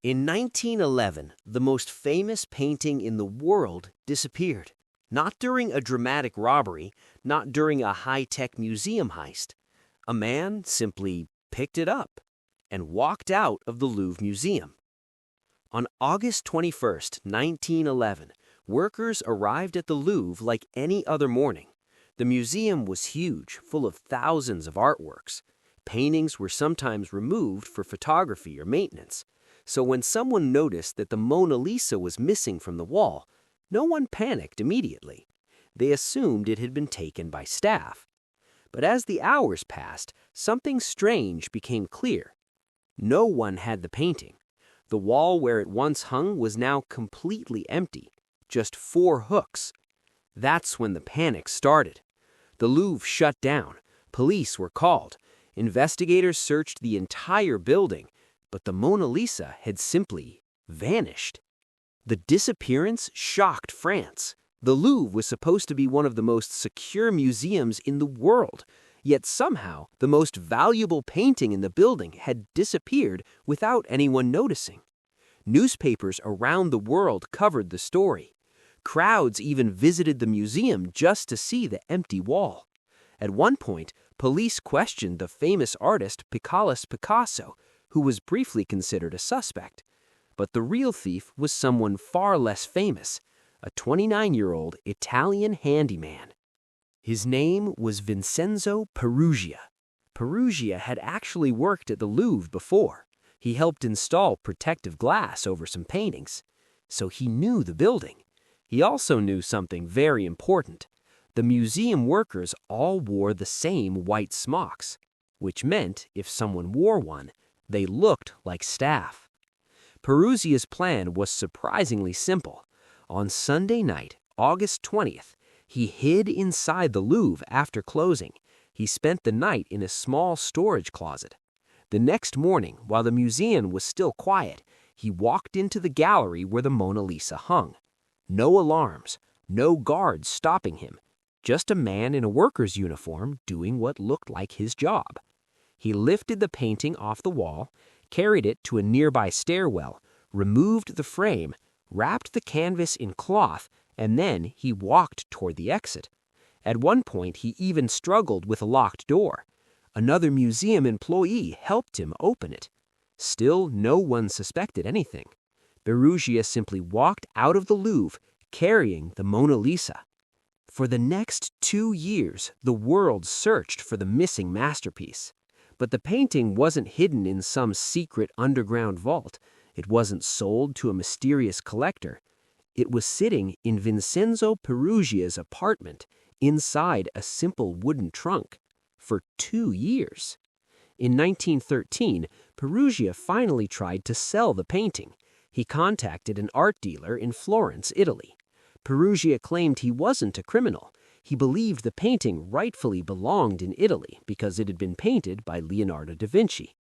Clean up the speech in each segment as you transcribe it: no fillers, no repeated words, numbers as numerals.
In 1911, the most famous painting in the world disappeared. Not during a dramatic robbery, not during a high-tech museum heist. A man simply picked it up and walked out of the Louvre Museum. On August 21, 1911, workers arrived at the Louvre like any other morning. The museum was huge, full of thousands of artworks. Paintings were sometimes removed for photography or maintenance. So when someone noticed that the Mona Lisa was missing from the wall, no one panicked immediately. They assumed it had been taken by staff. But as the hours passed, something strange became clear. No one had the painting. The wall where it once hung was now completely empty, just 4 hooks. That's when the panic started. The Louvre shut down. Police were called. Investigators searched the entire building, but the Mona Lisa had simply vanished. The disappearance shocked France. The Louvre was supposed to be one of the most secure museums in the world, yet somehow the most valuable painting in the building had disappeared without anyone noticing. Newspapers around the world covered the story. Crowds even visited the museum just to see the empty wall. At one point, police questioned the famous artist Picasso, who was briefly considered a suspect. But the real thief was someone far less famous, a 29-year-old Italian handyman. His name was Vincenzo Peruggia. Peruggia had actually worked at the Louvre before. He helped install protective glass over some paintings, so he knew the building. He also knew something very important. The museum workers all wore the same white smocks, which meant if someone wore one, they looked like staff. Peruggia's plan was surprisingly simple. On Sunday night, August 20th, he hid inside the Louvre after closing. He spent the night in a small storage closet. The next morning, while the museum was still quiet, he walked into the gallery where the Mona Lisa hung. No alarms, no guards stopping him, just a man in a worker's uniform doing what looked like his job. He lifted the painting off the wall, carried it to a nearby stairwell, removed the frame, wrapped the canvas in cloth, and then he walked toward the exit. At one point, he even struggled with a locked door. Another museum employee helped him open it. Still, no one suspected anything. Peruggia simply walked out of the Louvre, carrying the Mona Lisa. For the next 2 years, the world searched for the missing masterpiece. But the painting wasn't hidden in some secret underground vault. It wasn't sold to a mysterious collector. It was sitting in Vincenzo Peruggia's apartment, inside a simple wooden trunk, for 2 years. In 1913, Peruggia finally tried to sell the painting. He contacted an art dealer in Florence, Italy. Peruggia claimed he wasn't a criminal. He believed the painting rightfully belonged in Italy because it had been painted by Leonardo da Vinci.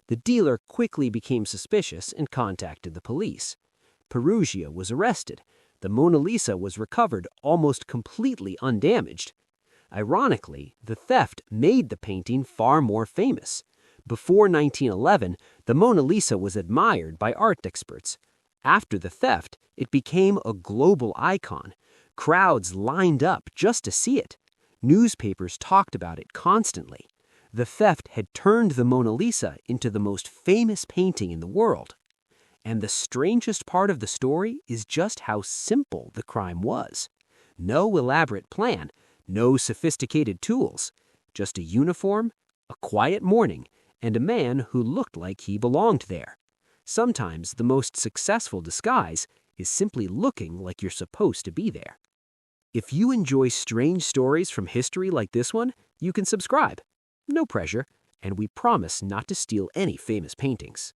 The dealer quickly became suspicious and contacted the police. Peruggia was arrested. The Mona Lisa was recovered almost completely undamaged. Ironically, the theft made the painting far more famous. Before 1911, the Mona Lisa was admired by art experts. After the theft, it became a global icon. Crowds lined up just to see it. Newspapers talked about it constantly. The theft had turned the Mona Lisa into the most famous painting in the world. And the strangest part of the story is just how simple the crime was. No elaborate plan, no sophisticated tools, just a uniform, a quiet morning, and a man who looked like he belonged there. Sometimes the most successful disguise is simply looking like you're supposed to be there. If you enjoy strange stories from history like this one, you can subscribe. No pressure, and we promise not to steal any famous paintings.